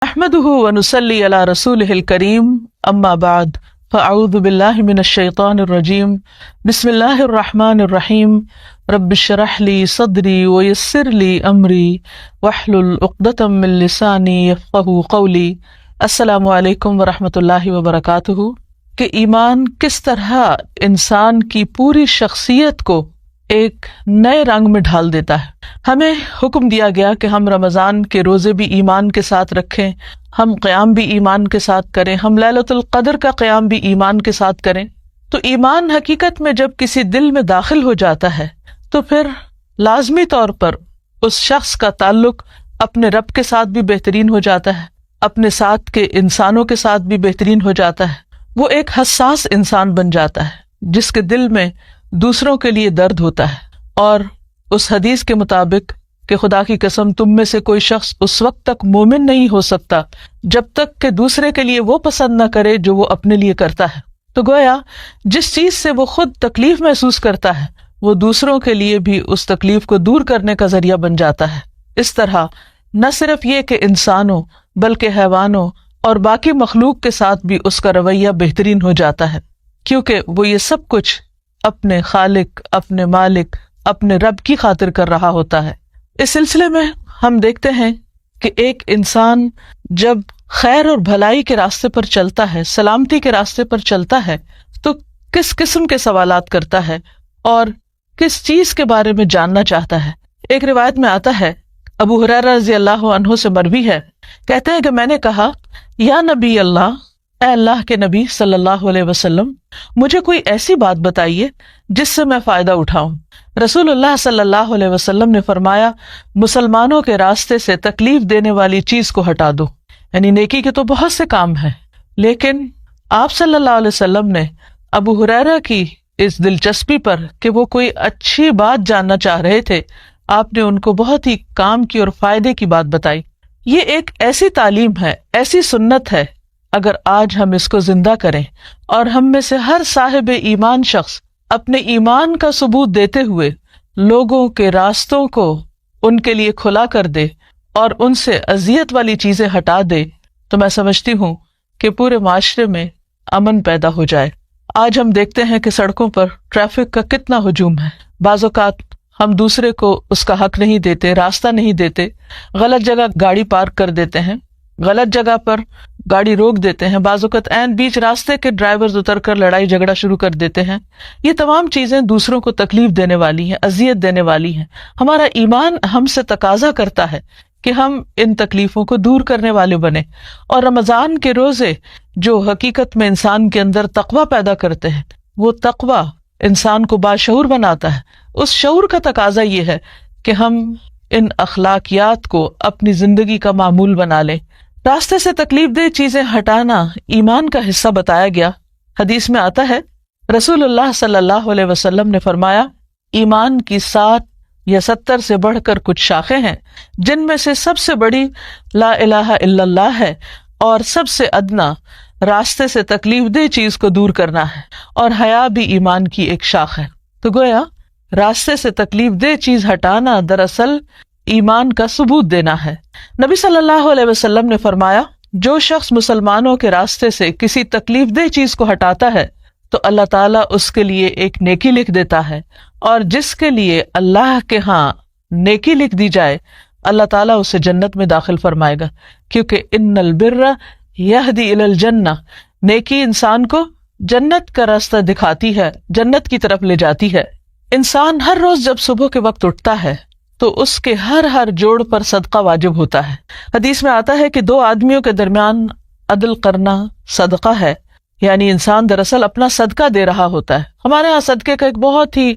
نحمده ونصلي على رسوله الكريم اما بعد فاعوذ بالله من الشيطان الرجيم بسم الله الرحمن الرحيم رب اشرح لي صدري ويسر لي امري واحلل عقدة من لساني يفقهوا قولي۔ السلام علیکم ورحمۃ اللہ وبرکاتہ۔ کہ ایمان کس طرح انسان کی پوری شخصیت کو ایک نئے رنگ میں ڈھال دیتا ہے۔ ہمیں حکم دیا گیا کہ ہم رمضان کے روزے بھی ایمان کے ساتھ رکھیں، ہم قیام بھی ایمان کے ساتھ کریں، ہم لیلۃ القدر کا قیام بھی ایمان کے ساتھ کریں۔ تو ایمان حقیقت میں جب کسی دل میں داخل ہو جاتا ہے تو پھر لازمی طور پر اس شخص کا تعلق اپنے رب کے ساتھ بھی بہترین ہو جاتا ہے، اپنے ساتھ کے انسانوں کے ساتھ بھی بہترین ہو جاتا ہے۔ وہ ایک حساس انسان بن جاتا ہے جس کے دل میں دوسروں کے لیے درد ہوتا ہے، اور اس حدیث کے مطابق کہ خدا کی قسم تم میں سے کوئی شخص اس وقت تک مومن نہیں ہو سکتا جب تک کہ دوسرے کے لیے وہ پسند نہ کرے جو وہ اپنے لیے کرتا ہے۔ تو گویا جس چیز سے وہ خود تکلیف محسوس کرتا ہے وہ دوسروں کے لیے بھی اس تکلیف کو دور کرنے کا ذریعہ بن جاتا ہے۔ اس طرح نہ صرف یہ کہ انسانوں بلکہ حیوانوں اور باقی مخلوق کے ساتھ بھی اس کا رویہ بہترین ہو جاتا ہے، کیونکہ وہ یہ سب کچھ اپنے خالق، اپنے مالک، اپنے رب کی خاطر کر رہا ہوتا ہے۔ اس سلسلے میں ہم دیکھتے ہیں کہ ایک انسان جب خیر اور بھلائی کے راستے پر چلتا ہے، سلامتی کے راستے پر چلتا ہے، تو کس قسم کے سوالات کرتا ہے اور کس چیز کے بارے میں جاننا چاہتا ہے۔ ایک روایت میں آتا ہے، ابو ہریرہ رضی اللہ عنہ سے مروی ہے، کہتے ہیں کہ میں نے کہا یا نبی اللہ، اے اللہ کے نبی صلی اللہ علیہ وسلم، مجھے کوئی ایسی بات بتائیے جس سے میں فائدہ اٹھاؤں۔ رسول اللہ صلی اللہ علیہ وسلم نے فرمایا، مسلمانوں کے راستے سے تکلیف دینے والی چیز کو ہٹا دو۔ یعنی نیکی کے تو بہت سے کام ہیں، لیکن آپ صلی اللہ علیہ وسلم نے ابو ہریرہ کی اس دلچسپی پر کہ وہ کوئی اچھی بات جاننا چاہ رہے تھے، آپ نے ان کو بہت ہی کام کی اور فائدے کی بات بتائی۔ یہ ایک ایسی تعلیم ہے، ایسی سنت ہے، اگر آج ہم اس کو زندہ کریں اور ہم میں سے ہر صاحب ایمان شخص اپنے ایمان کا ثبوت دیتے ہوئے لوگوں کے راستوں کو ان کے لیے کھلا کر دے اور ان سے اذیت والی چیزیں ہٹا دے، تو میں سمجھتی ہوں کہ پورے معاشرے میں امن پیدا ہو جائے۔ آج ہم دیکھتے ہیں کہ سڑکوں پر ٹریفک کا کتنا ہجوم ہے۔ بعض اوقات ہم دوسرے کو اس کا حق نہیں دیتے، راستہ نہیں دیتے، غلط جگہ گاڑی پارک کر دیتے ہیں، غلط جگہ پر گاڑی روک دیتے ہیں، بعض اوقات عین بیچ راستے کے ڈرائیورز اتر کر لڑائی جھگڑا شروع کر دیتے ہیں۔ یہ تمام چیزیں دوسروں کو تکلیف دینے والی ہیں، اذیت دینے والی ہیں۔ ہمارا ایمان ہم سے تقاضا کرتا ہے کہ ہم ان تکلیفوں کو دور کرنے والے بنیں، اور رمضان کے روزے جو حقیقت میں انسان کے اندر تقویٰ پیدا کرتے ہیں، وہ تقویٰ انسان کو باشعور بناتا ہے۔ اس شعور کا تقاضا یہ ہے کہ ہم ان اخلاقیات کو اپنی زندگی کا معمول بنا لیں۔ راستے سے تکلیف دہ چیزیں ہٹانا ایمان کا حصہ بتایا گیا۔ حدیث میں آتا ہے، رسول اللہ صلی اللہ علیہ وسلم نے فرمایا، ایمان کی 60 یا 70 سے بڑھ کر کچھ شاخیں ہیں، جن میں سے سب سے بڑی لا الہ الا اللہ ہے، اور سب سے ادنا راستے سے تکلیف دہ چیز کو دور کرنا ہے، اور حیا بھی ایمان کی ایک شاخ ہے۔ تو گویا راستے سے تکلیف دہ چیز ہٹانا دراصل ایمان کا ثبوت دینا ہے۔ نبی صلی اللہ علیہ وسلم نے فرمایا، جو شخص مسلمانوں کے راستے سے کسی تکلیف دہ چیز کو ہٹاتا ہے تو اللہ تعالیٰ اس کے لیے ایک نیکی لکھ دیتا ہے، اور جس کے لیے اللہ کے ہاں نیکی لکھ دی جائے اللہ تعالیٰ اسے جنت میں داخل فرمائے گا، کیونکہ ان البر یہدی الی الجنہ، نیکی انسان کو جنت کا راستہ دکھاتی ہے، جنت کی طرف لے جاتی ہے۔ انسان ہر روز جب صبح کے وقت اٹھتا ہے تو اس کے ہر جوڑ پر صدقہ واجب ہوتا ہے۔ حدیث میں آتا ہے کہ 2 آدمیوں کے درمیان عدل کرنا صدقہ ہے، یعنی انسان دراصل اپنا صدقہ دے رہا ہوتا ہے۔ ہمارے ہاں صدقے کا ایک بہت ہی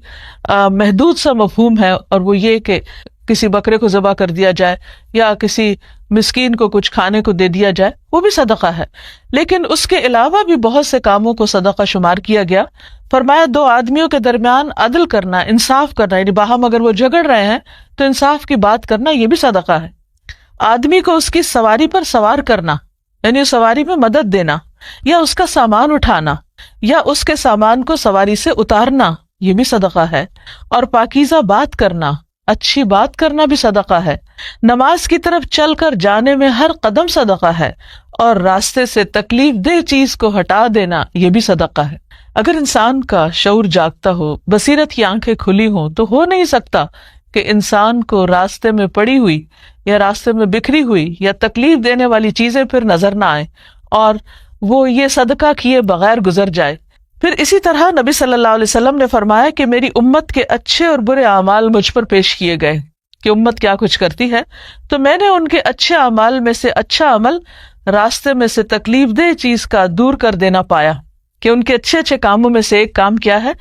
محدود سا مفہوم ہے، اور وہ یہ کہ کسی بکرے کو ذبح کر دیا جائے یا کسی مسکین کو کچھ کھانے کو دے دیا جائے، وہ بھی صدقہ ہے۔ لیکن اس کے علاوہ بھی بہت سے کاموں کو صدقہ شمار کیا گیا۔ فرمایا 2 آدمیوں کے درمیان عدل کرنا، انصاف کرنا، یعنی باہم اگر وہ جھگڑ رہے ہیں تو انصاف کی بات کرنا، یہ بھی صدقہ ہے۔ آدمی کو اس کی سواری پر سوار کرنا، یعنی اس سواری میں مدد دینا، یا اس کا سامان اٹھانا، یا اس کے سامان کو سواری سے اتارنا، یہ بھی صدقہ ہے۔ اور پاکیزہ بات کرنا، اچھی بات کرنا بھی صدقہ ہے، نماز کی طرف چل کر جانے میں ہر قدم صدقہ ہے، اور راستے سے تکلیف دہ چیز کو ہٹا دینا یہ بھی صدقہ ہے۔ اگر انسان کا شعور جاگتا ہو، بصیرت کی آنکھیں کھلی ہوں، تو ہو نہیں سکتا کہ انسان کو راستے میں پڑی ہوئی یا راستے میں بکھری ہوئی یا تکلیف دینے والی چیزیں پھر نظر نہ آئیں اور وہ یہ صدقہ کیے بغیر گزر جائے۔ پھر اسی طرح نبی صلی اللہ علیہ وسلم نے فرمایا کہ میری امت کے اچھے اور برے اعمال مجھ پر پیش کیے گئے کہ امت کیا کچھ کرتی ہے، تو میں نے ان کے اچھے اعمال میں سے اچھا عمل راستے میں سے تکلیف دہ چیز کا دور کر دینا پایا، کہ ان کے اچھے اچھے کاموں میں سے ایک کام کیا ہے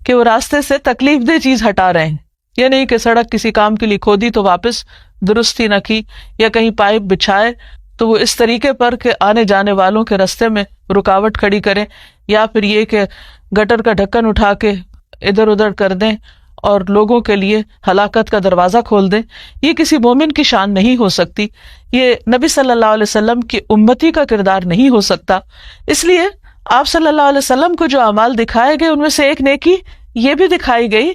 کہ وہ راستے سے تکلیف دہ چیز ہٹا رہے ہیں۔ یہ نہیں کہ سڑک کسی کام کے لیے کھودی تو واپس درست ہی نہ کی، یا کہیں پائپ بچھائے تو وہ اس طریقے پر کہ آنے جانے والوں کے راستے میں رکاوٹ کھڑی کریں، یا پھر یہ کہ گٹر کا ڈھکن اٹھا کے ادھر ادھر کر دیں اور لوگوں کے لیے ہلاکت کا دروازہ کھول دیں۔ یہ کسی مومن کی شان نہیں ہو سکتی، یہ نبی صلی اللہ علیہ وسلم کی امتی کا کردار نہیں ہو سکتا۔ اس لیے آپ صلی اللہ علیہ وسلم کو جو اعمال دکھائے گئے ان میں سے ایک نیکی یہ بھی دکھائی گئی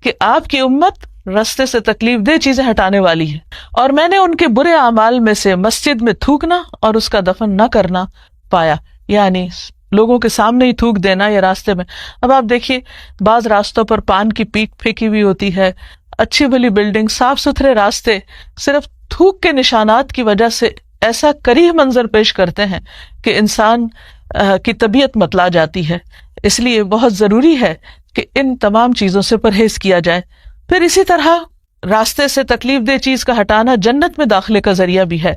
کہ آپ کی امت راستے سے تکلیف دہ چیزیں ہٹانے والی ہے، اور میں نے ان کے برے اعمال میں سے مسجد میں تھوکنا اور اس کا دفن نہ کرنا پایا، یعنی لوگوں کے سامنے ہی تھوک دینا یا راستے میں۔ اب آپ دیکھیے بعض راستوں پر پان کی پیک پھینکی ہوئی ہوتی ہے، اچھی بھلی بلڈنگ، صاف ستھرے راستے، صرف تھوک کے نشانات کی وجہ سے ایسا کریہ منظر پیش کرتے ہیں کہ انسان کی طبیعت متلا جاتی ہے۔ اس لیے بہت ضروری ہے کہ ان تمام چیزوں سے پرہیز کیا جائے۔ پھر اسی طرح راستے سے تکلیف دہ چیز کا ہٹانا جنت میں داخلے کا ذریعہ بھی ہے۔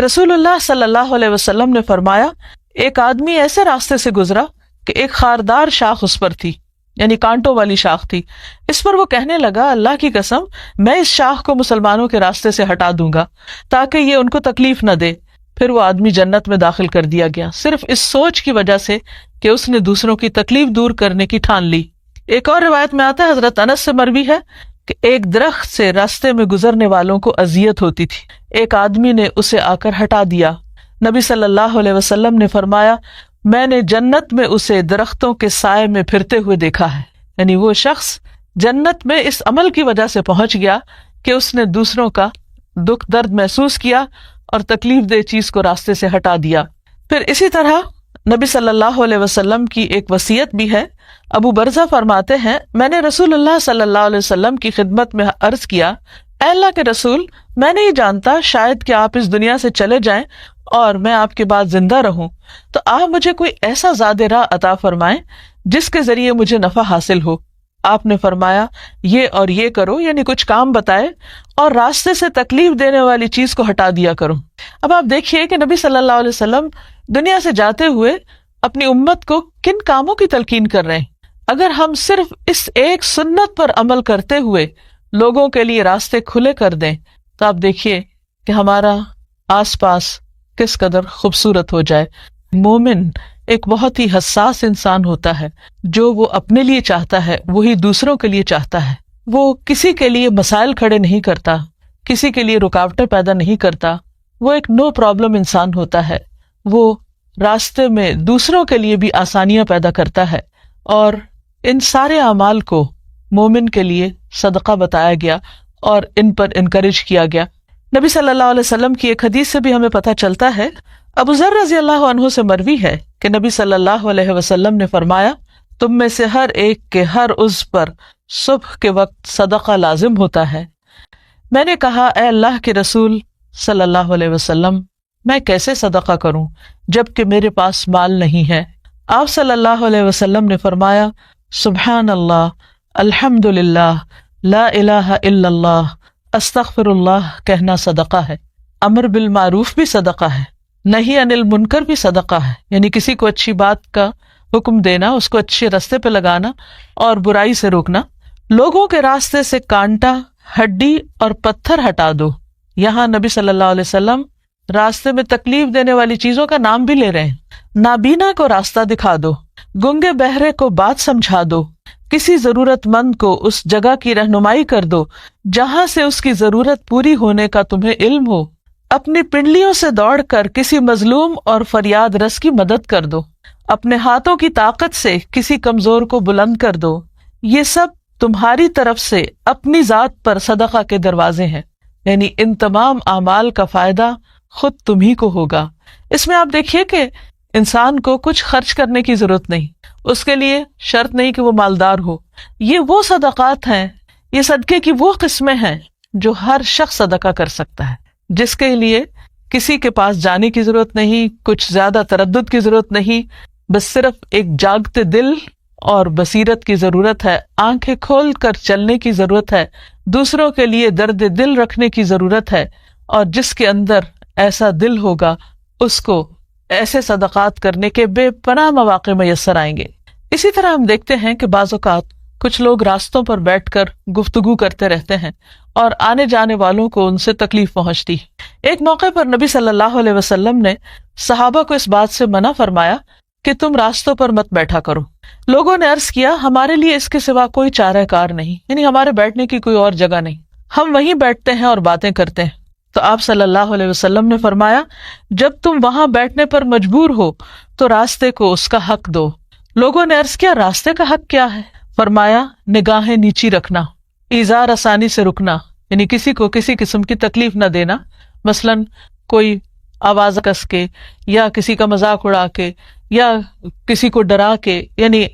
رسول اللہ صلی اللہ علیہ وسلم نے فرمایا، ایک آدمی ایسے راستے سے گزرا کہ ایک خاردار شاخ اس پر تھی، یعنی کانٹوں والی شاخ تھی۔ اس پر وہ کہنے لگا، اللہ کی قسم میں اس شاخ کو مسلمانوں کے راستے سے ہٹا دوں گا تاکہ یہ ان کو تکلیف نہ دے۔ پھر وہ آدمی جنت میں داخل کر دیا گیا، صرف اس سوچ کی وجہ سے کہ اس نے دوسروں کی تکلیف دور کرنے کی ٹھان لی۔ ایک اور روایت میں آتا ہے، حضرت انس سے مروی ہے کہ ایک درخت سے راستے میں گزرنے والوں کو اذیت ہوتی تھی، ایک آدمی نے اسے آ کر ہٹا دیا۔ نبی صلی اللہ علیہ وسلم نے فرمایا، میں نے جنت میں اسے درختوں کے سائے میں پھرتے ہوئے دیکھا ہے، یعنی وہ شخص جنت میں اس عمل کی وجہ سے پہنچ گیا کہ اس نے دوسروں کا دکھ درد محسوس کیا اور تکلیف دہ چیز کو راستے سے ہٹا دیا۔ پھر اسی طرح نبی صلی اللہ علیہ وسلم کی ایک وصیت بھی ہے۔ ابو برزہ فرماتے ہیں، میں نے رسول اللہ صلی اللہ علیہ وسلم کی خدمت میں عرض کیا، اے اللہ کے رسول، میں نہیں جانتا، شاید کہ آپ اس دنیا سے چلے جائیں اور میں آپ کے بعد زندہ رہوں، تو آپ مجھے کوئی ایسا زاد راہ عطا فرمائیں جس کے ذریعے مجھے نفع حاصل ہو۔ آپ نے فرمایا، یہ اور یہ کرو، یعنی کچھ کام بتائے، اور راستے سے تکلیف دینے والی چیز کو ہٹا دیا کرو۔ اب آپ دیکھیے کہ نبی صلی اللہ علیہ وسلم دنیا سے جاتے ہوئے اپنی امت کو کن کاموں کی تلقین کر رہے ہیں۔ اگر ہم صرف اس ایک سنت پر عمل کرتے ہوئے لوگوں کے لیے راستے کھلے کر دیں تو آپ دیکھیے کہ ہمارا آس پاس کس قدر خوبصورت ہو جائے۔ مومن ایک بہت ہی حساس انسان ہوتا ہے، جو وہ اپنے لیے چاہتا ہے وہی دوسروں کے لیے چاہتا ہے۔ وہ کسی کے لیے مسائل کھڑے نہیں کرتا، کسی کے لیے رکاوٹیں پیدا نہیں کرتا، وہ ایک نو پرابلم انسان ہوتا ہے۔ وہ راستے میں دوسروں کے لیے بھی آسانیاں پیدا کرتا ہے، اور ان سارے اعمال کو مومن کے لیے صدقہ بتایا گیا اور ان پر انکریج کیا گیا۔ نبی صلی اللہ علیہ وسلم کی ایک حدیث سے بھی ہمیں پتہ چلتا ہے، ابو ذر رضی اللہ عنہ سے مروی ہے کہ نبی صلی اللہ علیہ وسلم نے فرمایا، تم میں سے ہر ایک کے ہر عضو پر صبح کے وقت صدقہ لازم ہوتا ہے۔ میں نے کہا، اے اللہ کے رسول صلی اللہ علیہ وسلم، میں کیسے صدقہ کروں جبکہ میرے پاس مال نہیں ہے؟ آپ صلی اللہ علیہ وسلم نے فرمایا، سبحان اللہ، الحمد للہ، لا الہ الا اللہ، استغفر اللہ کہنا صدقہ ہے۔ امر بالمعروف بھی صدقہ ہے، نہی عن المنکر بھی صدقہ ہے، یعنی کسی کو اچھی بات کا حکم دینا، اس کو اچھے راستے پہ لگانا اور برائی سے روکنا۔ لوگوں کے راستے سے کانٹا، ہڈی اور پتھر ہٹا دو۔ یہاں نبی صلی اللہ علیہ وسلم راستے میں تکلیف دینے والی چیزوں کا نام بھی لے رہے ہیں۔ نابینا کو راستہ دکھا دو، گنگے بہرے کو بات سمجھا دو، کسی ضرورت مند کو اس جگہ کی رہنمائی کر دو جہاں سے اس کی ضرورت پوری ہونے کا تمہیں علم ہو، اپنی پنڈلیوں سے دوڑ کر کسی مظلوم اور فریاد رس کی مدد کر دو، اپنے ہاتھوں کی طاقت سے کسی کمزور کو بلند کر دو۔ یہ سب تمہاری طرف سے اپنی ذات پر صدقہ کے دروازے ہیں، یعنی ان تمام اعمال کا فائدہ خود تمہیں کو ہوگا۔ اس میں آپ دیکھیے کہ انسان کو کچھ خرچ کرنے کی ضرورت نہیں، اس کے لیے شرط نہیں کہ وہ مالدار ہو۔ یہ وہ صدقات ہیں، یہ صدقے کی وہ قسمیں ہیں جو ہر شخص صدقہ کر سکتا ہے، جس کے لیے کسی کے پاس جانے کی ضرورت نہیں، کچھ زیادہ تردد کی ضرورت نہیں، بس صرف ایک جاگتے دل اور بصیرت کی ضرورت ہے، آنکھیں کھول کر چلنے کی ضرورت ہے، دوسروں کے لیے درد دل رکھنے کی ضرورت ہے، اور جس کے اندر ایسا دل ہوگا اس کو ایسے صدقات کرنے کے بے پناہ مواقع میسر آئیں گے۔ اسی طرح ہم دیکھتے ہیں کہ بعض اوقات کچھ لوگ راستوں پر بیٹھ کر گفتگو کرتے رہتے ہیں اور آنے جانے والوں کو ان سے تکلیف پہنچتی ہے۔ ایک موقع پر نبی صلی اللہ علیہ وسلم نے صحابہ کو اس بات سے منع فرمایا کہ تم راستوں پر مت بیٹھا کرو۔ لوگوں نے عرض کیا ہمارے لیے اس کے سوا کوئی چارہ کار نہیں، یعنی ہمارے بیٹھنے کی کوئی اور جگہ نہیں، ہم وہیں بیٹھتے ہیں اور باتیں کرتے ہیں۔ تو آپ صلی اللہ علیہ وسلم نے فرمایا جب تم وہاں بیٹھنے پر مجبور ہو تو راستے کو اس کا حق دو۔ لوگوں نے عرض کیا راستے کا حق کیا ہے؟ فرمایا نگاہیں نیچی رکھنا، ایذا رسانی سے رکنا، یعنی کسی کو کسی قسم کی تکلیف نہ دینا، مثلاً کوئی آواز کس کے یا کسی کا مذاق اڑا کے یا کسی کو ڈرا کے، یعنی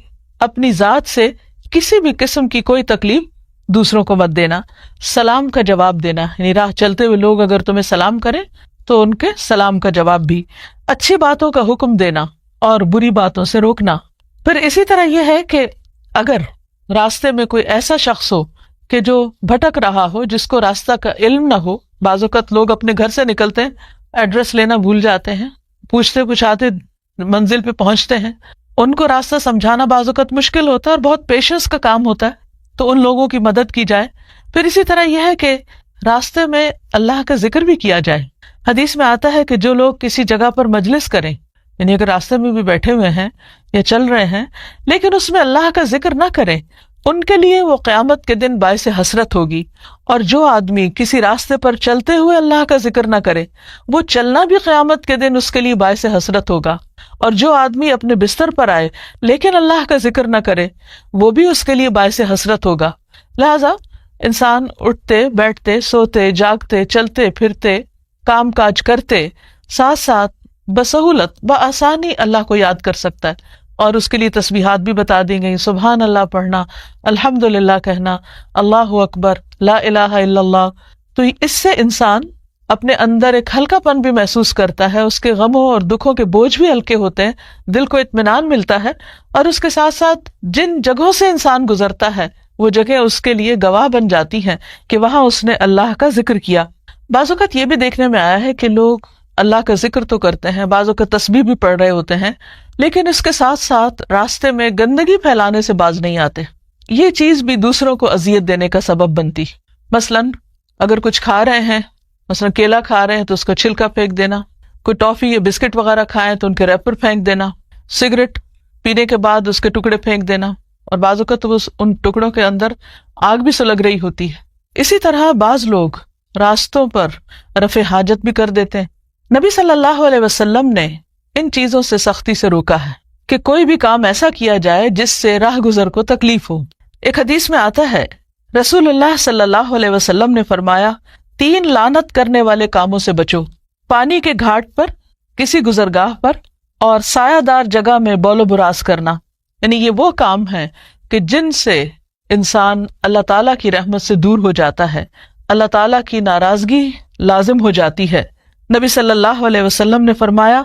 اپنی ذات سے کسی بھی قسم کی کوئی تکلیف دوسروں کو مت دینا۔ سلام کا جواب دینا، یعنی راہ چلتے ہوئے لوگ اگر تمہیں سلام کریں تو ان کے سلام کا جواب بھی، اچھی باتوں کا حکم دینا اور بری باتوں سے روکنا۔ پھر اسی طرح یہ ہے کہ اگر راستے میں کوئی ایسا شخص ہو کہ جو بھٹک رہا ہو، جس کو راستہ کا علم نہ ہو، بعض اوقات لوگ اپنے گھر سے نکلتے ہیں ایڈریس لینا بھول جاتے ہیں، پوچھتے پوچھاتے منزل پہ پہنچتے ہیں، ان کو راستہ سمجھانا بعض اوقات مشکل ہوتا ہے اور بہت پیشنس کا کام ہوتا ہے، تو ان لوگوں کی مدد کی جائے۔ پھر اسی طرح یہ ہے کہ راستے میں اللہ کا ذکر بھی کیا جائے۔ حدیث میں آتا ہے کہ جو لوگ کسی جگہ پر مجلس کریں، یعنی اگر راستے میں بھی بیٹھے ہوئے ہیں یا چل رہے ہیں لیکن اس میں اللہ کا ذکر نہ کریں، ان کے لیے وہ قیامت کے دن باعث حسرت ہوگی۔ اور جو آدمی کسی راستے پر چلتے ہوئے اللہ کا ذکر نہ کرے، وہ چلنا بھی قیامت کے دن اس کے لیے باعث حسرت ہوگا۔ اور جو آدمی اپنے بستر پر آئے لیکن اللہ کا ذکر نہ کرے، وہ بھی اس کے لیے باعث حسرت ہوگا۔ لہذا انسان اٹھتے بیٹھتے سوتے جاگتے چلتے پھرتے کام کاج کرتے ساتھ ساتھ بسہولت بآسانی اللہ کو یاد کر سکتا ہے، اور اس کے لیے تسبیحات بھی بتا دی گئی، سبحان اللہ پڑھنا، الحمدللہ کہنا، اللہ اکبر، لا الہ الا اللہ۔ تو اس سے انسان اپنے اندر ایک ہلکا پن بھی محسوس کرتا ہے، اس کے غموں اور دکھوں کے بوجھ بھی ہلکے ہوتے ہیں، دل کو اطمینان ملتا ہے، اور اس کے ساتھ ساتھ جن جگہوں سے انسان گزرتا ہے وہ جگہ اس کے لیے گواہ بن جاتی ہیں کہ وہاں اس نے اللہ کا ذکر کیا۔ بعض اوقات یہ بھی دیکھنے میں آیا ہے کہ لوگ اللہ کا ذکر تو کرتے ہیں، بعض اوقات تسبیح بھی پڑھ رہے ہوتے ہیں، لیکن اس کے ساتھ ساتھ راستے میں گندگی پھیلانے سے باز نہیں آتے۔ یہ چیز بھی دوسروں کو اذیت دینے کا سبب بنتی۔ مثلاً اگر کچھ کھا رہے ہیں، مثلاً کیلا کھا رہے ہیں تو اس کا چھلکا پھینک دینا، کوئی ٹافی یا بسکٹ وغیرہ کھائیں تو ان کے ریپر پھینک دینا، سگریٹ پینے کے بعد اس کے ٹکڑے پھینک دینا، اور بعض اوقات ان ٹکڑوں کے اندر آگ بھی سلگ رہی ہوتی ہے۔ اسی طرح بعض لوگ راستوں پر رفع حاجت بھی کر دیتے ہیں۔ نبی صلی اللہ علیہ وسلم نے ان چیزوں سے سختی سے روکا ہے کہ کوئی بھی کام ایسا کیا جائے جس سے راہ گزر کو تکلیف ہو۔ ایک حدیث میں آتا ہے رسول اللہ صلی اللہ علیہ وسلم نے فرمایا 3 لعنت کرنے والے کاموں سے بچو، پانی کے گھاٹ پر، کسی گزرگاہ پر، اور سایہ دار جگہ میں بول و براز کرنا۔ یعنی یہ وہ کام ہے کہ جن سے انسان اللہ تعالیٰ کی رحمت سے دور ہو جاتا ہے، اللہ تعالیٰ کی ناراضگی لازم ہو جاتی ہے۔ نبی صلی اللہ علیہ وسلم نے فرمایا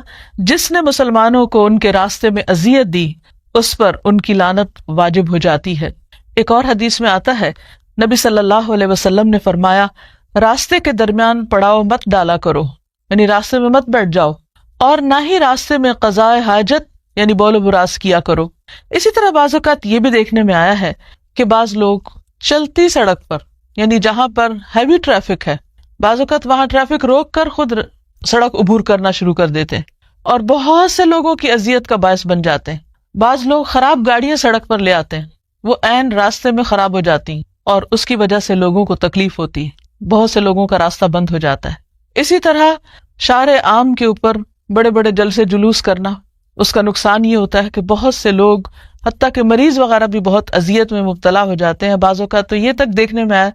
جس نے مسلمانوں کو ان کے راستے میں اذیت دی اس پر ان کی لعنت واجب ہو جاتی ہے۔ ایک اور حدیث میں آتا ہے نبی صلی اللہ علیہ وسلم نے فرمایا راستے کے درمیان پڑاؤ مت ڈالا کرو، یعنی راستے میں مت بیٹھ جاؤ، اور نہ ہی راستے میں قضاء حاجت یعنی بول و براز کیا کرو۔ اسی طرح بعض اوقات یہ بھی دیکھنے میں آیا ہے کہ بعض لوگ چلتی سڑک پر، یعنی جہاں پر ہیوی ٹریفک ہے، بعض اوقات وہاں ٹریفک روک کر خود سڑک عبور کرنا شروع کر دیتے ہیں اور بہت سے لوگوں کی اذیت کا باعث بن جاتے ہیں۔ بعض لوگ خراب گاڑیاں سڑک پر لے آتے ہیں، وہ عین راستے میں خراب ہو جاتی ہیں اور اس کی وجہ سے لوگوں کو تکلیف ہوتی ہے، بہت سے لوگوں کا راستہ بند ہو جاتا ہے۔ اسی طرح شارع عام کے اوپر بڑے بڑے جلسے جلوس کرنا، اس کا نقصان یہ ہوتا ہے کہ بہت سے لوگ حتیٰ کہ مریض وغیرہ بھی بہت اذیت میں مبتلا ہو جاتے ہیں. بعض اوقات تو یہ تک دیکھنے میں آیا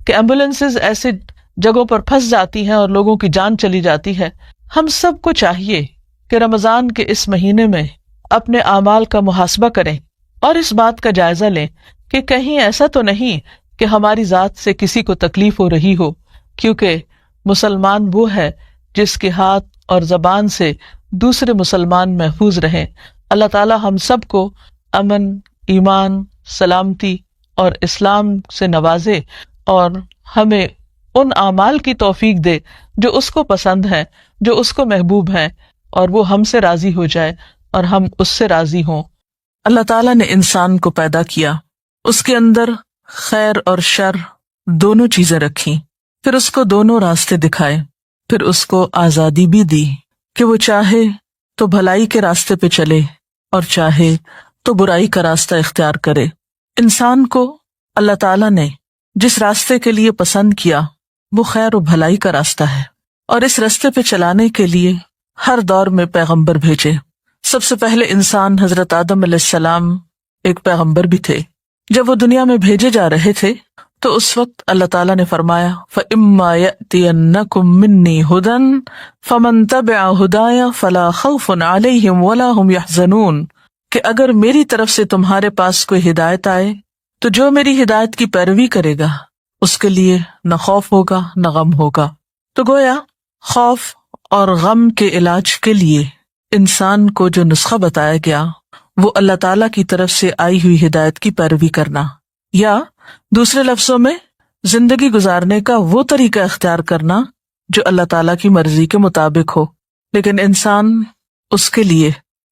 کہ ایمبولینسز ایسے جگہوں پر پھنس جاتی ہیں اور لوگوں کی جان چلی جاتی ہے. ہم سب کو چاہیے کہ رمضان کے اس مہینے میں اپنے اعمال کا محاسبہ کریں اور اس بات کا جائزہ لیں کہ کہیں ایسا تو نہیں کہ ہماری ذات سے کسی کو تکلیف ہو رہی ہو، کیونکہ مسلمان وہ ہے جس کے ہاتھ اور زبان سے دوسرے مسلمان محفوظ رہیں. اللہ تعالی ہم سب کو امن، ایمان، سلامتی اور اسلام سے نوازے اور ہمیں ان اعمال کی توفیق دے جو اس کو پسند ہیں، جو اس کو محبوب ہیں، اور وہ ہم سے راضی ہو جائے اور ہم اس سے راضی ہوں. اللہ تعالیٰ نے انسان کو پیدا کیا، اس کے اندر خیر اور شر دونوں چیزیں رکھی، پھر اس کو دونوں راستے دکھائے، پھر اس کو آزادی بھی دی کہ وہ چاہے تو بھلائی کے راستے پہ چلے اور چاہے تو برائی کا راستہ اختیار کرے. انسان کو اللہ تعالیٰ نے جس راستے کے لیے پسند کیا وہ خیر و بھلائی کا راستہ ہے، اور اس راستے پہ چلانے کے لیے ہر دور میں پیغمبر بھیجے. سب سے پہلے انسان حضرت آدم علیہ السلام ایک پیغمبر بھی تھے. جب وہ دنیا میں بھیجے جا رہے تھے تو اس وقت اللہ تعالیٰ نے فرمایا فَإِمَّا يَأْتِيَنَّكُم مِّنِّي هُدًى فَمَن تَبِعَ هُدَايَ فَلَا خَوْفٌ عَلَيْهِمْ وَلَا هُمْ يَحْزَنُونَ، کہ اگر میری طرف سے تمہارے پاس کوئی ہدایت آئے تو جو میری ہدایت کی پیروی کرے گا اس کے لیے نہ خوف ہوگا نہ غم ہوگا. تو گویا خوف اور غم کے علاج کے لیے انسان کو جو نسخہ بتایا گیا وہ اللہ تعالیٰ کی طرف سے آئی ہوئی ہدایت کی پیروی کرنا، یا دوسرے لفظوں میں زندگی گزارنے کا وہ طریقہ اختیار کرنا جو اللہ تعالیٰ کی مرضی کے مطابق ہو. لیکن انسان اس کے لیے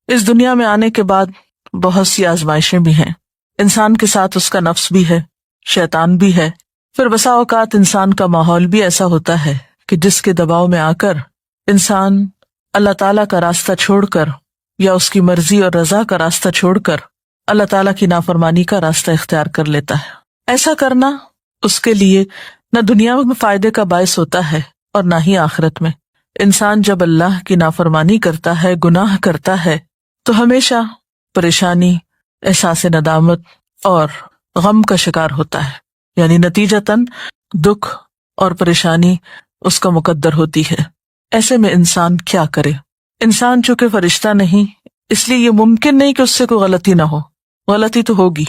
اس دنیا میں آنے کے بعد بہت سی آزمائشیں بھی ہیں. انسان کے ساتھ اس کا نفس بھی ہے، شیطان بھی ہے. پھر بسا اوقات انسان کا ماحول بھی ایسا ہوتا ہے کہ جس کے دباؤ میں آ کر انسان اللہ تعالیٰ کا راستہ چھوڑ کر یا اس کی مرضی اور رضا کا راستہ چھوڑ کر اللہ تعالیٰ کی نافرمانی کا راستہ اختیار کر لیتا ہے. ایسا کرنا اس کے لیے نہ دنیا میں فائدے کا باعث ہوتا ہے اور نہ ہی آخرت میں. انسان جب اللہ کی نافرمانی کرتا ہے، گناہ کرتا ہے، تو ہمیشہ پریشانی، احساس ندامت اور غم کا شکار ہوتا ہے. یعنی نتیجتاً دکھ اور پریشانی اس کا مقدر ہوتی ہے. ایسے میں انسان کیا کرے؟ انسان چونکہ فرشتہ نہیں، اس لیے یہ ممکن نہیں کہ اس سے کوئی غلطی نہ ہو. غلطی تو ہوگی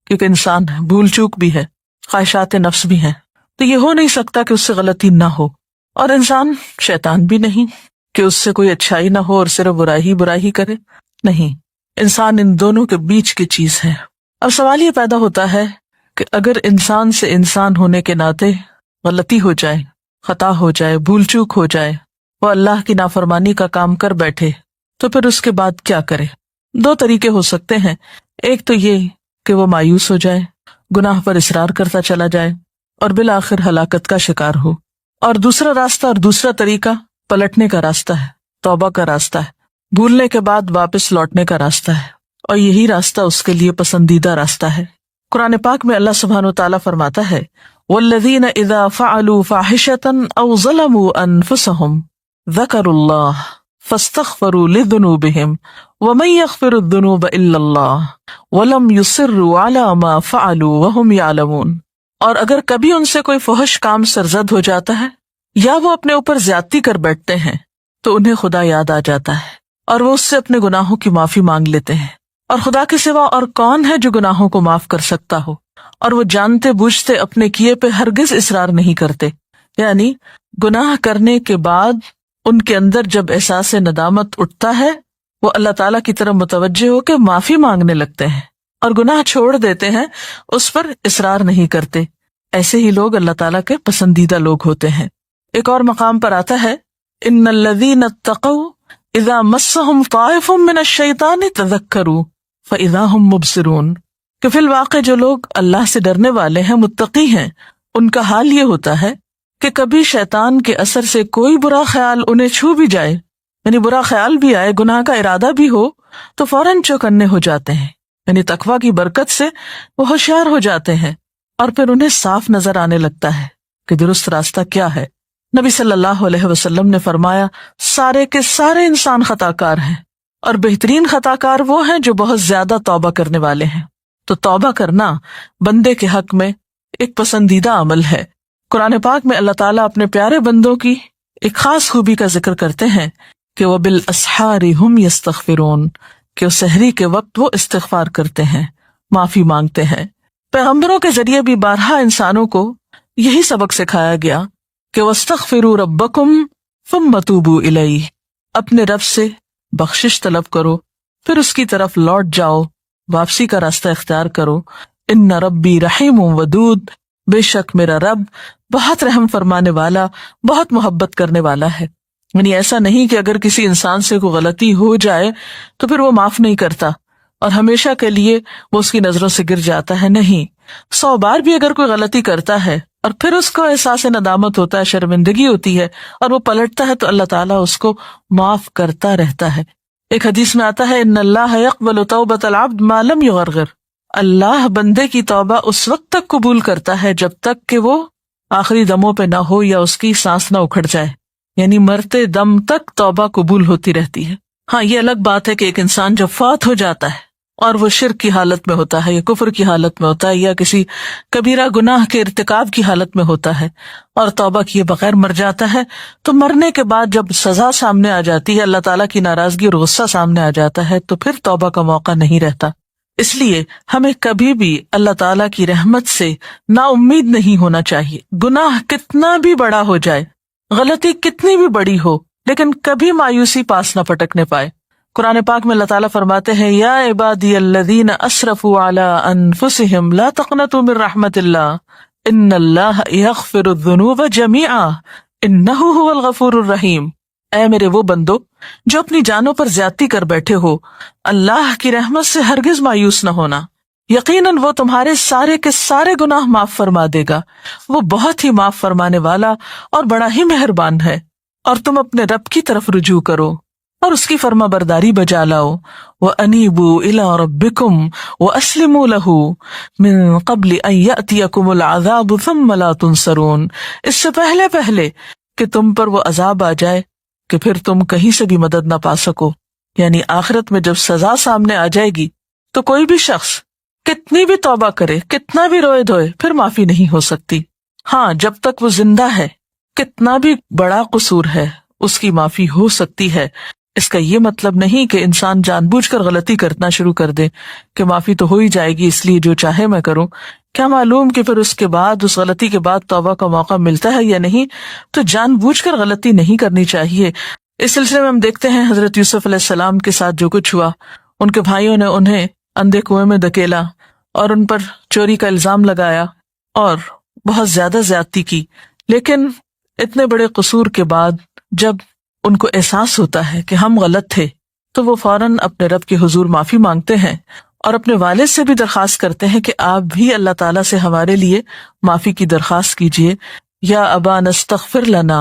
کیونکہ انسان ہے، بھول چوک بھی ہے، خواہشات نفس بھی ہیں، تو یہ ہو نہیں سکتا کہ اس سے غلطی نہ ہو. اور انسان شیطان بھی نہیں کہ اس سے کوئی اچھائی نہ ہو اور صرف برائی کرے. نہیں، انسان ان دونوں کے بیچ کی چیز ہے. اب سوال یہ پیدا ہوتا ہے کہ اگر انسان سے انسان ہونے کے ناطے غلطی ہو جائے، خطا ہو جائے، بھول چوک ہو جائے، وہ اللہ کی نافرمانی کا کام کر بیٹھے، تو پھر اس کے بعد کیا کرے؟ دو طریقے ہو سکتے ہیں. ایک تو یہ کہ وہ مایوس ہو جائے، گناہ پر اصرار کرتا چلا جائے اور بالآخر ہلاکت کا شکار ہو. اور دوسرا راستہ اور دوسرا طریقہ پلٹنے کا راستہ ہے، توبہ کا راستہ ہے، بھولنے کے بعد واپس لوٹنے کا راستہ ہے، اور یہی راستہ اس کے لیے پسندیدہ راستہ ہے. قرآن پاک میں اللہ سبحانہ وتعالیٰ فرماتا ہے وَالَّذِينَ إِذَا فَعَلُوا فَاحِشَةً أَوْ ظَلَمُوا أَنفُسَهُمْ ذَكَرُوا اللَّهَ فَاسْتَغْفَرُوا لِذُنُوبِهِمْ وَمَن يَغْفِرُ الذُّنُوبَ إِلَّا اللَّهُ وَلَمْ يُصِرُّوا عَلَى مَا فَعَلُوا وَهُمْ يَعْلَمُونَ. اور اگر کبھی ان سے کوئی فحش کام سرزد ہو جاتا ہے یا وہ اپنے اوپر زیادتی کر بیٹھتے ہیں تو انہیں خدا یاد آ جاتا ہے اور وہ اس سے اپنے گناہوں کی معافی مانگ لیتے ہیں. اور خدا کے سوا اور کون ہے جو گناہوں کو معاف کر سکتا ہو؟ اور وہ جانتے بوجھتے اپنے کیے پہ ہرگز اصرار نہیں کرتے. یعنی گناہ کرنے کے بعد ان کے اندر جب احساس ندامت اٹھتا ہے وہ اللہ تعالیٰ کی طرف متوجہ ہو کے معافی مانگنے لگتے ہیں اور گناہ چھوڑ دیتے ہیں، اس پر اصرار نہیں کرتے. ایسے ہی لوگ اللہ تعالیٰ کے پسندیدہ لوگ ہوتے ہیں. ایک اور مقام پر آتا ہے ان الذین اتقوا اذا مسهم طائف من الشیطان تذکروا فاذا هم مبصرون، کہ فی الواقع جو لوگ اللہ سے ڈرنے والے ہیں، متقی ہیں، ان کا حال یہ ہوتا ہے کہ کبھی شیطان کے اثر سے کوئی برا خیال انہیں چھو بھی جائے، یعنی برا خیال بھی آئے، گناہ کا ارادہ بھی ہو، تو فوراً چوکنے ہو جاتے ہیں. یعنی تقویٰ کی برکت سے وہ ہوشیار ہو جاتے ہیں اور پھر انہیں صاف نظر آنے لگتا ہے کہ درست راستہ کیا ہے. نبی صلی اللہ علیہ وسلم نے فرمایا سارے کے سارے انسان خطا کار ہیں اور بہترین خطا کار وہ ہیں جو بہت زیادہ توبہ کرنے والے ہیں۔ تو توبہ کرنا بندے کے حق میں ایک پسندیدہ عمل ہے۔ قرآن پاک میں اللہ تعالیٰ اپنے پیارے بندوں کی ایک خاص خوبی کا ذکر کرتے ہیں کہ وَبِالْأَسْحَارِ هُمْ يَسْتَغْفِرُونَ، کہ سحری کے وقت وہ استغفار کرتے ہیں، معافی مانگتے ہیں۔ پیغمبروں کے ذریعے بھی بارہا انسانوں کو یہی سبق سکھایا گیا کہ وَاسْتَغْفِرُوا رَبَّكُمْ ثُمَّ تُوبُوا إِلَيْهِ، اپنے رب سے بخشش طلب کرو پھر اس کی طرف لوٹ جاؤ، واپسی کا راستہ اختیار کرو۔ ان ربی رحیم ودود، بے شک میرا رب بہت رحم فرمانے والا، بہت محبت کرنے والا ہے۔ یعنی ایسا نہیں کہ اگر کسی انسان سے کوئی غلطی ہو جائے تو پھر وہ معاف نہیں کرتا اور ہمیشہ کے لیے وہ اس کی نظروں سے گر جاتا ہے، نہیں، 100 بار بھی اگر کوئی غلطی کرتا ہے اور پھر اس کو احساس ندامت ہوتا ہے، شرمندگی ہوتی ہے اور وہ پلٹتا ہے تو اللہ تعالیٰ اس کو معاف کرتا رہتا ہے۔ ایک حدیث میں آتا ہے ان اللہ یقبل توبۃ العبد ما لم یغرغر، اللہ بندے کی توبہ اس وقت تک قبول کرتا ہے جب تک کہ وہ آخری دموں پہ نہ ہو یا اس کی سانس نہ اکھڑ جائے، یعنی مرتے دم تک توبہ قبول ہوتی رہتی ہے۔ ہاں یہ الگ بات ہے کہ ایک انسان جب فوت ہو جاتا ہے اور وہ شرک کی حالت میں ہوتا ہے یا کفر کی حالت میں ہوتا ہے یا کسی کبیرہ گناہ کے ارتکاب کی حالت میں ہوتا ہے اور توبہ کیے بغیر مر جاتا ہے، تو مرنے کے بعد جب سزا سامنے آ جاتی ہے، اللہ تعالیٰ کی ناراضگی اور غصہ سامنے آ جاتا ہے، تو پھر توبہ کا موقع نہیں رہتا۔ اس لیے ہمیں کبھی بھی اللہ تعالیٰ کی رحمت سے نا امید نہیں ہونا چاہیے، گناہ کتنا بھی بڑا ہو جائے، غلطی کتنی بھی بڑی ہو، لیکن کبھی مایوسی پاس نہ پٹکنے پائے۔ قرآن پاک میں اللہ تعالیٰ فرماتے ہیں یا عبادی الذین اسرفوا علی انفسہم لا تقنطوا من رحمت اللہ ان اللہ یغفر الذنوب جمیعا انہ هو الغفور الرحیم، اے میرے وہ بندو جو اپنی جانوں پر زیادتی کر بیٹھے ہو، اللہ کی رحمت سے ہرگز مایوس نہ ہونا، یقیناً وہ تمہارے سارے کے سارے گناہ معاف فرما دے گا، وہ بہت ہی معاف فرمانے والا اور بڑا ہی مہربان ہے۔ اور تم اپنے رب کی طرف رجوع کرو اور اس کی فرما برداری بجا لاؤ، وَأَنِيبُوا إِلَىٰ رَبِّكُمْ وَأَسْلِمُوا لَهُ مِن قَبْلِ أَن يَأْتِيَكُمُ الْعَذَابُ ثُمَّ لَا تُنصَرُونَ، اس سے پہلے کہ تم پر وہ عذاب آ جائے کہ پھر تم کہیں سے بھی مدد نہ پا سکو، یعنی آخرت میں جب سزا سامنے آ جائے گی تو کوئی بھی شخص کتنی بھی توبہ کرے، کتنا بھی روئے دھوئے، پھر معافی نہیں ہو سکتی۔ ہاں جب تک وہ زندہ ہے کتنا بھی بڑا قصور ہے اس کی معافی ہو سکتی ہے۔ اس کا یہ مطلب نہیں کہ انسان جان بوجھ کر غلطی کرنا شروع کر دے کہ معافی تو ہو ہی جائے گی اس لیے جو چاہے میں کروں، کیا معلوم کہ پھر اس کے بعد، اس غلطی کے بعد توبہ کا موقع ملتا ہے یا نہیں۔ تو جان بوجھ کر غلطی نہیں کرنی چاہیے۔ اس سلسلے میں ہم دیکھتے ہیں حضرت یوسف علیہ السلام کے ساتھ جو کچھ ہوا، ان کے بھائیوں نے انہیں اندھے کنویں میں دھکیلا اور ان پر چوری کا الزام لگایا اور بہت زیادہ زیادتی کی، لیکن اتنے بڑے قصور کے بعد جب ان کو احساس ہوتا ہے کہ ہم غلط تھے تو وہ فوراً اپنے رب کے حضور معافی مانگتے ہیں اور اپنے والد سے بھی درخواست کرتے ہیں کہ آپ بھی اللہ تعالیٰ سے ہمارے لیے معافی کی درخواست کیجیے۔ یا ابانا استغفر لنا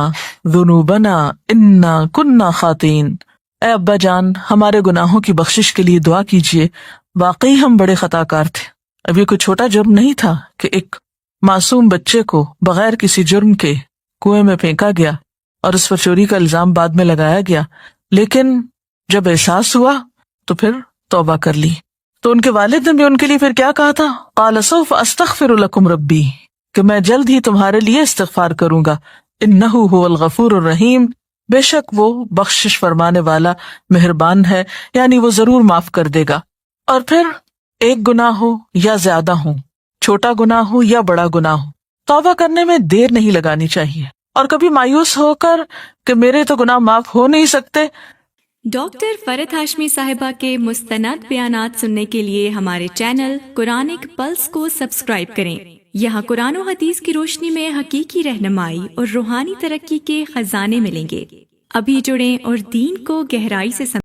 ذنوبنا انا کننا خاطئین، اے ابا جان ہمارے گناہوں کی بخشش کے لیے دعا کیجیے، واقعی ہم بڑے خطا کار تھے۔ اب یہ کوئی چھوٹا جرم نہیں تھا کہ ایک معصوم بچے کو بغیر کسی جرم کے کنویں میں پھینکا گیا اور اس پر چوری کا الزام بعد میں لگایا گیا، لیکن جب احساس ہوا تو پھر توبہ کر لی۔ تو ان کے والد نے بھی ان کے لیے پھر کیا کہا تھا، قال سوف استغفر لکم ربی، کہ میں جلد ہی تمہارے لیے استغفار کروں گا، انہ هو الغفور الرحیم، بے شک وہ بخشش فرمانے والا مہربان ہے، یعنی وہ ضرور معاف کر دے گا۔ اور پھر ایک گناہ ہو یا زیادہ ہو، چھوٹا گناہ ہو یا بڑا گناہ ہو، توبہ کرنے میں دیر نہیں لگانی چاہیے، اور کبھی مایوس ہو کر کہ میرے تو گناہ معاف ہو نہیں سکتے۔ ڈاکٹر فرحت ہاشمی صاحبہ کے مستند بیانات سننے کے لیے ہمارے چینل قرآنک پلس کو سبسکرائب کریں۔ یہاں قرآن و حدیث کی روشنی میں حقیقی رہنمائی اور روحانی ترقی کے خزانے ملیں گے۔ ابھی جڑیں اور دین کو گہرائی سے